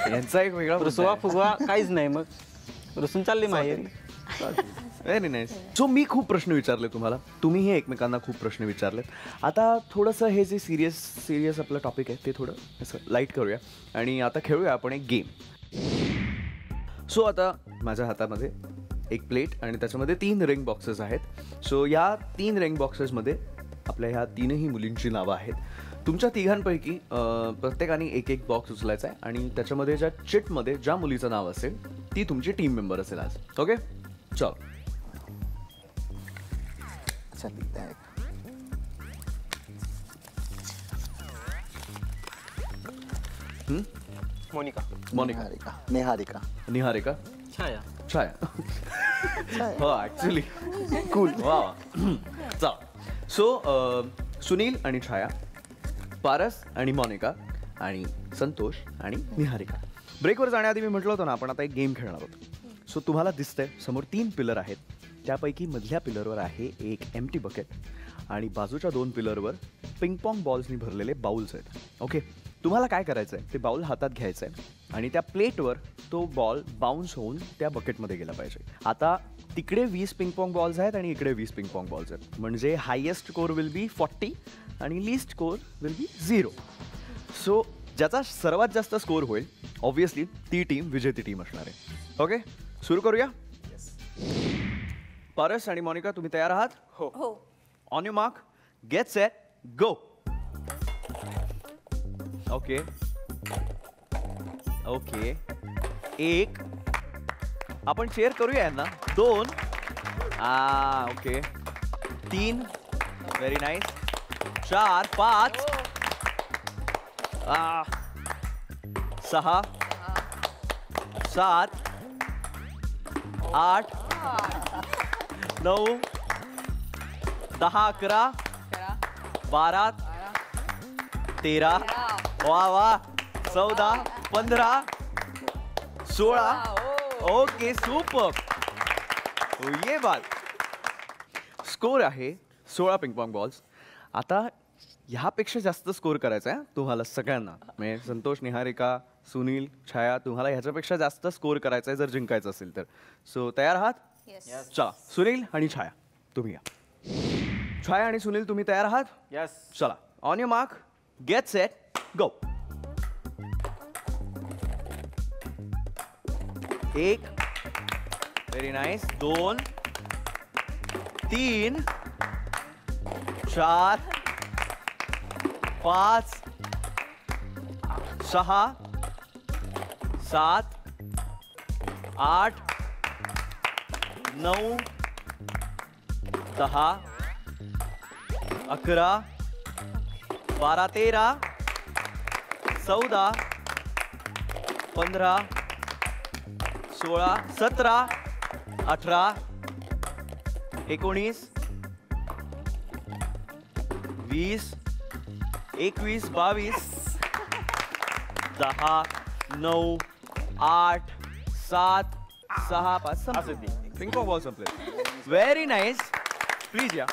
यांचा एक वेगळा रुसवा फुगवा काहीच नाही, मग रुसून चालली माहेरी. Very nice. सो मी खूप प्रश्न विचारले तुम्हाला, तुम्हीही एकमेकांना खूप प्रश्न विचारलेत. आता थोडंसं हे जे सिरियस आपलं टॉपिक आहे ते थोडं असं लाईट करूया आणि आता खेळूया आपण एक गेम. सो आता माझ्या हातामध्ये एक प्लेट आणि त्याच्यामध्ये 3 रिंग बॉक्सेस आहेत. सो या 3 रिंग बॉक्सेसमध्ये आपल्या ह्या 3ही मुलींची नावं आहेत. तुमच्या तिघांपैकी प्रत्येकाने एक बॉक्स उचलायचा आहे आणि त्याच्यामध्ये ज्या चिटमध्ये ज्या मुलीचं नाव असेल ती तुमची टीम मेंबर असेल आज. ओके चल. मोनिका. निहारिका. छाया. हो ॲक्च्युली कूल. वा. चल. सो सुनील आणि छाया, पारस आणि मोनिका आणि संतोष आणि निहारिका. ब्रेकवर जाण्याआधी मी म्हटलं होतं ना आपण आता एक गेम खेळणार आहोत. सो तुम्हाला दिसतंय समोर 3 पिलर आहेत. त्यापैकी मधल्या पिलरवर आहे एक एम्प्टी बकेट आणि बाजूच्या 2 पिलरवर पिंगपॉंग बॉल्सनी भरलेले बाउल्स आहेत. ओके, तुम्हाला काय करायचं आहे, ते बाउल हातात घ्यायचं आहे आणि त्या प्लेटवर तो बॉल बाउन्स होऊन त्या बकेटमध्ये गेला पाहिजे. आता तिकडे 20 पिंगपॉंग बॉल्स आहेत आणि इकडे 20 पिंगपॉंग बॉल्स आहेत. म्हणजे हायेस्ट स्कोर विल बी 40 आणि least score will be 0. So ज्याचा सर्वात जास्त स्कोर होईल ऑब्व्हियसली ती टीम विजेती टीम असणार आहे. ओके, सुरू करूया. पारस आणि मोनिका तुम्ही तयार आहात? हो. On your mark, get set, go. Okay 1 आपण शेअर करूया यांना. 2 ओके 3 व्हेरी नाईस. 4 5 6 7 8 9 10 11 12 13 वा 14 15 16. Okay super. ये बात. स्कोर आहे 16 पिंगपॉंग बॉल्स. आता ह्यापेक्षा जास्त स्कोर करायचा आहे तुम्हाला सगळ्यांना, म्हणजे संतोष, निहारिका, सुनील, छाया, तुम्हाला ह्याच्यापेक्षा जास्त स्कोर करायचा आहे जर जिंकायचं असेल तर. सो तयार आहात? चला सुनील आणि छाया तुम्ही या. छाया आणि सुनील तुम्ही तयार आहात? यस. चला on your mark, get set, go. 1 very nice. 2 3 4 5 6 7 8 9 10 11 12 13 14 15 16 17 18 19 20 21 22 10 9 8 7 6 5 pink Pong ball संपले. Very nice. प्लीज या.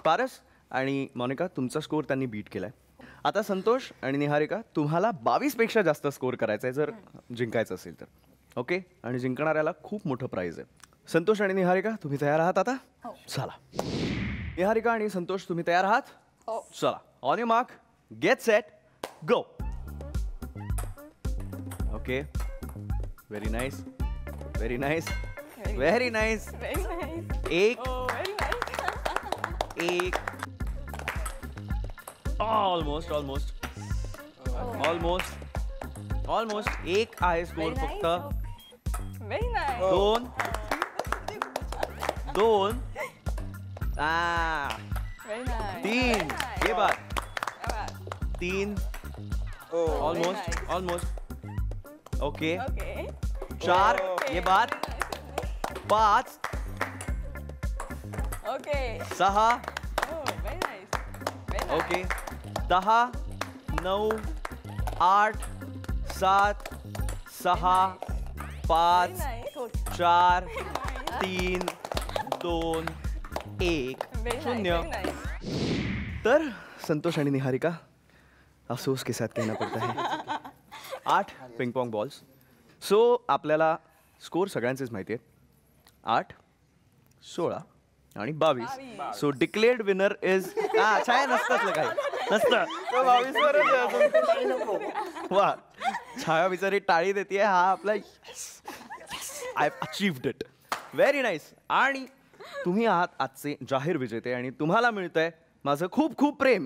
पारस आणि मोनिका तुमचा स्कोर त्यांनी बीट केलाय. आता संतोष आणि निहारिका तुम्हाला 22 पेक्षा जास्त स्कोर करायचा आहे जर जिंकायचं असेल तर. ओके. आणि जिंकणाऱ्याला खूप मोठं प्राइज आहे. संतोष आणि निहारिका तुम्ही तयार आहात आता? चला. निहारिका आणि संतोष तुम्ही तयार आहात? चला. On your mark, get set, go. Okay. Very nice. Very nice. Very nice. एक ऑलमोस्ट ऑलमोस्ट ऑलमोस्ट ऑलमोस्ट एक आहे स्कोर फक्त. दोन 3 ये बात 3 ऑलमोस्ट ऑलमोस्ट. ओके. 4 ये बात 5 6 ओके. 10 9 8 7 6 5 4 3 2 1 0. तर संतोष आणि निहारिका अफसोस के साथ कहना पड़ता है 8 पिंग पॉंग बॉल्स. सो आपल्याला स्कोर सगळ्यांचेच माहिती आहेत. 8 16 आणि 22. सो डिक्लेअर्ड विनर इज छाया नसतं काही नसतं. 22 वरच. वा छाया बिचारी टाळी देते. हा आपला I achieved it. Very nice. आणि तुम्ही आहात आजचे जाहीर विजेते आणि तुम्हाला मिळतंय माझं खूप खूप प्रेम.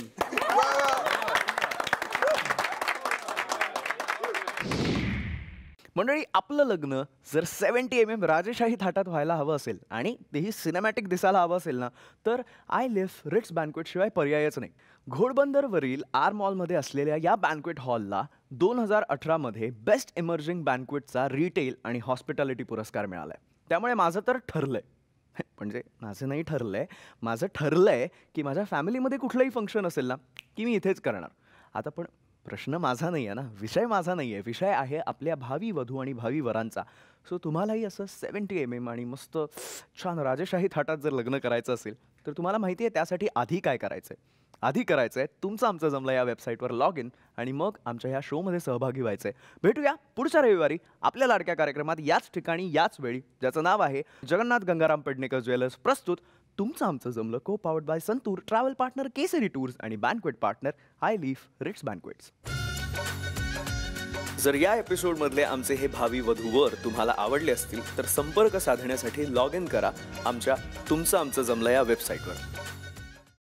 मंडळी आपलं लग्न जर 70 mm राजेशाही थाटात व्हायला हवं असेल आणि तेही सिनेमॅटिक दिसायला हवं असेल ना तर आय लिव्ह रिट्स बँक्वेट शिवाय पर्यायच नाही. घोडबंदरवरील आर मॉलमध्ये असलेल्या या बँक्वेट हॉलला 2018 मध्ये बेस्ट इमर्जिंग बँक्वेटचा रिटेल आणि हॉस्पिटॅलिटी पुरस्कार मिळालाय. त्यामुळे माझं तर ठरलंय म्हणजे माझं नाही ठरलंय माझं ठरलंय की माझ्या फॅमिलीमध्ये कुठलंही फंक्शन असेल ना की मी इथेच करणार. आता पण प्रश्न माझा नाही आहे ना, विषय माझा नाही आहे, विषय आहे आपल्या भावी वधू आणि भावी वरांचा. सो तुम्हालाही असं 70 mm आणि मस्त छान राजेशाही थाटात जर लग्न करायचं असेल तर तुम्हाला माहिती आहे त्यासाठी आधी काय करायचं आहे. आधी करायचं आहे तुमचं आमचं जमलं या वेबसाईटवर लॉग इन आणि मग आमच्या ह्या शोमध्ये सहभागी व्हायचं आहे. भेटूया पुढच्या रविवारी आपल्या लाडक्या कार्यक्रमात याच ठिकाणी याच वेळी, ज्याचं नाव आहे जगन्नाथ गंगाराम पेडणेकर ज्वेलर्स प्रस्तुत तुमचं आमचं जमलं, co powered by Santoor, travel partner Kesari tours आणि banquet partner I live Ritz banquets. जर या एपिसोडमधले आमचे हे भावी वधूवर तुम्हाला आवडले असतील तर संपर्क साधण्यासाठी लॉग इन करा आमच्या तुमचं आमचं जमलं या वेबसाईटवर.